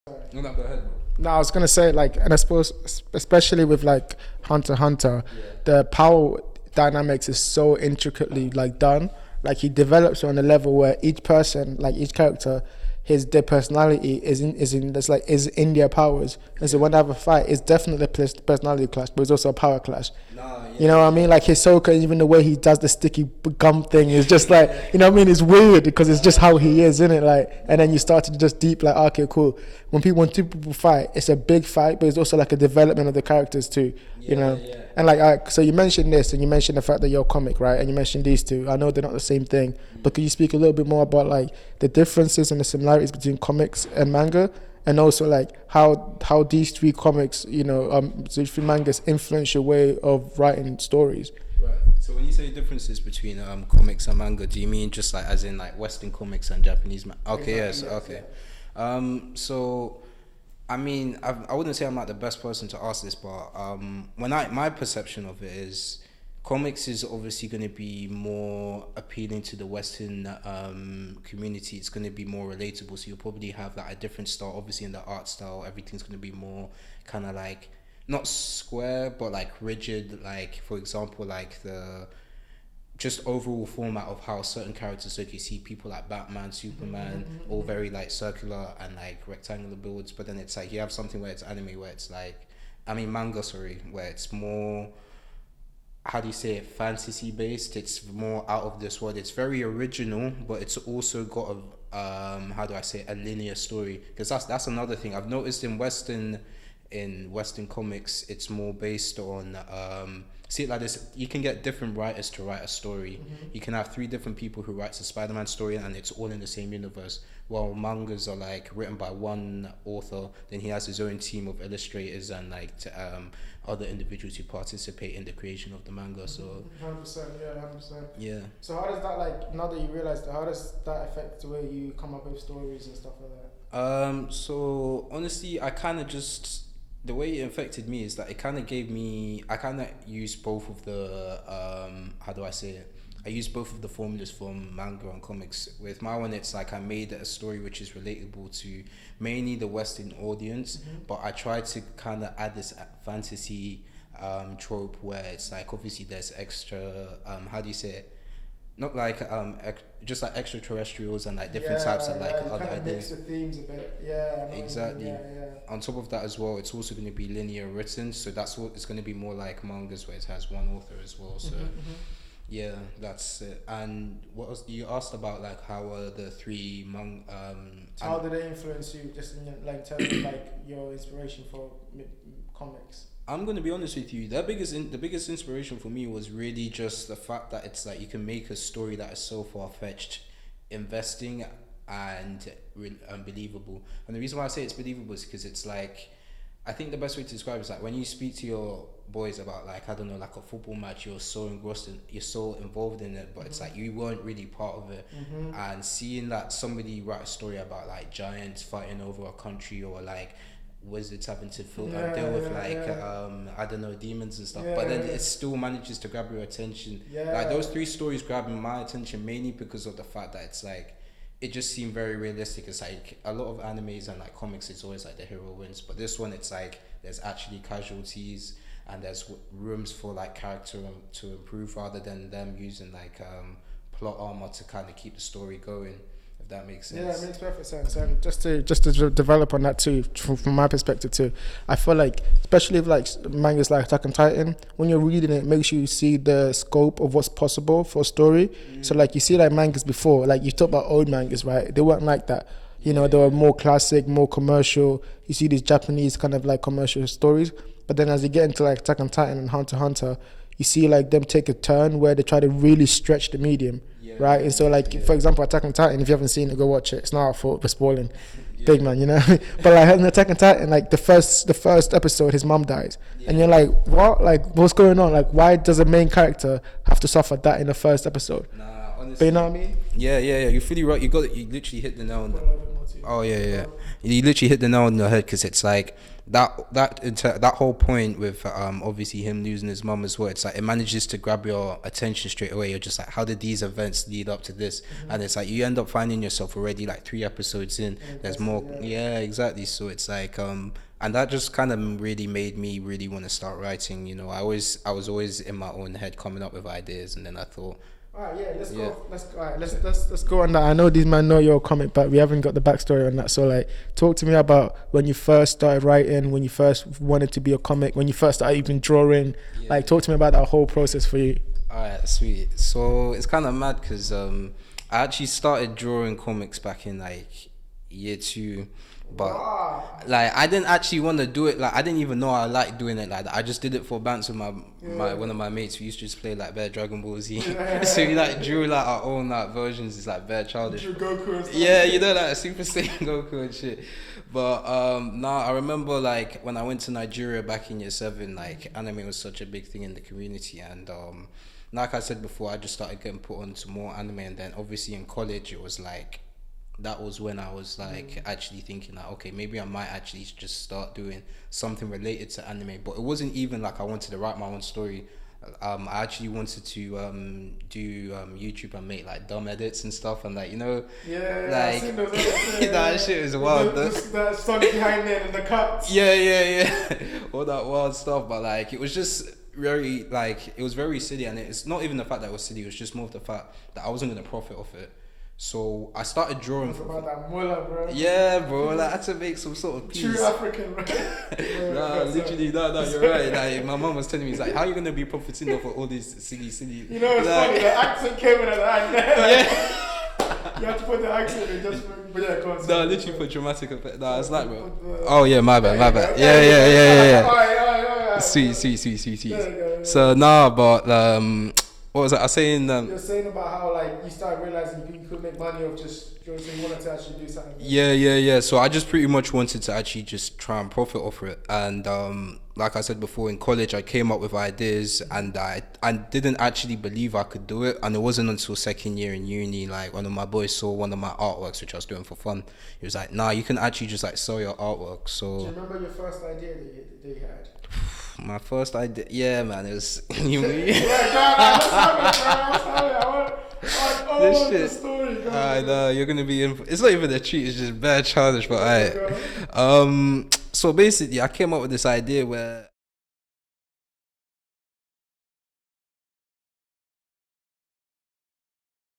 No, no, go ahead, bro. No, I was gonna say like, and I suppose especially with like Hunter x Hunter, the power dynamics is so intricately like done. Like he develops on a level where each person, like each character, their personality is in their powers. And so when they have a fight, it's definitely a personality clash, but it's also a power clash. You know what I mean? Like Hisoka, even the way he does the sticky gum thing is just like, you know what I mean? It's weird because it's just how he is, isn't it? Like, and then you start to just deep like, okay, cool. When two people fight, it's a big fight, but it's also like a development of the characters too. You know, and like, so you mentioned this, and you mentioned the fact that you're a comic, right? And you mentioned these two. I know they're not the same thing, but could you speak a little bit more about like the differences and the similarities between comics and manga, and also like how these three comics, these three mangas influence your way of writing stories? Right. So when you say differences between comics and manga, do you mean just like as in like Western comics and Japanese manga? Okay, yes, okay. So I mean, I wouldn't say I'm like the best person to ask this, but my perception of it is comics is obviously going to be more appealing to the Western community. It's going to be more relatable, so you'll probably have like a different style. Obviously in the art style, everything's going to be more kind of like not square but like rigid, like for example like the just overall format of how certain characters look. You see people like Batman, Superman, all very like circular and like rectangular builds, but then it's like you have something where it's anime, where it's like, I mean manga, sorry, where it's more, how do you say it, fantasy based. It's more out of this world. It's very original, but it's also got a how do I say it, a linear story, because that's another thing I've noticed in Western comics. It's more based on see it like this: you can get different writers to write a story. You can have 3 different people who writes a Spider-Man story and it's all in the same universe, while mangas are like written by one author, then he has his own team of illustrators and like other individuals who participate in the creation of the manga. So 100%, yeah, 100%. Yeah. So how does that, like, now that you realize that, how does that affect the way you come up with stories and stuff like that? So honestly, I kind of just, the way it affected me is that it kind of gave me, I kind of used both of the how do I say it, I used both of the formulas from manga and comics. With my one, it's like I made a story which is relatable to mainly the Western audience, but I tried to kind of add this fantasy trope where it's like obviously there's extra how do you say it, not like just like extraterrestrials and like different types of like other kind of ideas. mix the themes a bit. Yeah, Exactly. Yeah. On top of that as well, it's also going to be linear written, so that's what it's going to be more like mangas where it has one author as well. So yeah, that's it. And what else you asked about, like how are the 3 How did it influence you, just in like terms of like your inspiration for comics? I'm gonna be honest with you. The biggest inspiration for me was really just the fact that it's like you can make a story that is so far fetched, investing, and unbelievable. And the reason why I say it's believable is because it's like, I think the best way to describe it is like when you speak to your boys about like, I don't know, like a football match, you're so engrossed in, you're so involved in it, but it's like you weren't really part of it. And seeing that somebody write a story about like giants fighting over a country, or like wizards having to deal with I don't know, demons and stuff, but then it still manages to grab your attention. Like those 3 stories grabbing my attention mainly because of the fact that it's like, it just seemed very realistic. It's like a lot of animes and like comics, it's always like the hero wins, but this one it's like there's actually casualties and there's rooms for like character to improve, rather than them using like plot armor to kind of keep the story going, if that makes sense. Yeah, it makes perfect sense. And just to develop on that too, from my perspective too, I feel like, especially with like mangas like Attack on Titan, when you're reading it, it makes you see the scope of what's possible for a story. So like you see like mangas before, like you talk about old mangas, right? They weren't like that. They were more classic, more commercial. You see these Japanese kind of like commercial stories, but then as you get into like Attack on Titan and Hunter x Hunter, you see like them take a turn where they try to really stretch the medium. Right, and so like for example, Attack on Titan, if you haven't seen it, go watch it. It's not our fault for spoiling, big man, But like in Attack on Titan, like the first episode, his mom dies, and you're like, what? Like, what's going on? Like, why does the main character have to suffer that in the first episode? Nah, honestly. But you know what I mean? Yeah. You're fully right. You literally hit the nail on Oh yeah, yeah. You literally hit the nail on the head because it's like that whole point with obviously him losing his mum as well. It's like it manages to grab your attention straight away. You're just like, how did these events lead up to this? And it's like you end up finding yourself already like 3 episodes in. There's more. Yeah, exactly. So it's like and that just kind of really made me really want to start writing. You know, I was always in my own head coming up with ideas, and then I thought. Alright, yeah, let's go. Let's go on that. I know these men know your comic, but we haven't got the backstory on that. So like, talk to me about when you first started writing, when you first wanted to be a comic, when you first started even drawing. Yeah. Like, talk to me about that whole process for you. Alright, sweet. So it's kind of mad because I actually started drawing comics back in like year 2. But like I didn't actually want to do it. Like I didn't even know I liked doing it like that. I just did it for banter with my one of my mates. We used to just play like bare Dragon Ball Z. So we like drew like our own like versions. It's like bare childish. Drew Goku and stuff. Yeah, you know, like Super Saiyan Goku and shit. But I remember like when I went to Nigeria back in year 7, like anime was such a big thing in the community, and like I said before, I just started getting put onto more anime, and then obviously in college it was like. That was when I was like actually thinking like, okay, maybe I might actually just start doing something related to anime. But it wasn't even like I wanted to write my own story. I actually wanted to do YouTube and make like dumb edits and stuff, and like, you know, like seen those edits, that shit is wild. The song behind it and the cuts. Yeah. All that wild stuff. But like it was just very like it was very silly, and it's not even the fact that it was silly. It was just more of the fact that I wasn't gonna profit off it. So I started drawing about that mullah, bro. Yeah, bro. Like, I had to make some sort of piece. True African, bro. Literally, no, you're right. Like my mom was telling me, it's like, how are you gonna be profiting off of all these silly? You know, it's funny. The accent came in at the end. Yeah. You have to put the accent in just for, but yeah, go on. No, literally for dramatic effect. No, it's like, bro. Oh yeah, my bad. Yeah. Alright. Sweet. So but what was I saying? You're saying about how like you started realizing you could make money off just drawing, so you wanted to actually do something. Yeah. So I just pretty much wanted to actually just try and profit off it, and like I said before, in college I came up with ideas, and I didn't actually believe I could do it, and it wasn't until second year in uni, like one of my boys saw one of my artworks which I was doing for fun. He was like, "Nah, you can actually just like sell your artwork." So. Do you remember your first idea that you had? My first idea, yeah, man, it was. Let's have it. This shit. The story, I know you're gonna be in. It's not even a treat. It's just bad childish, but so basically, I came up with this idea where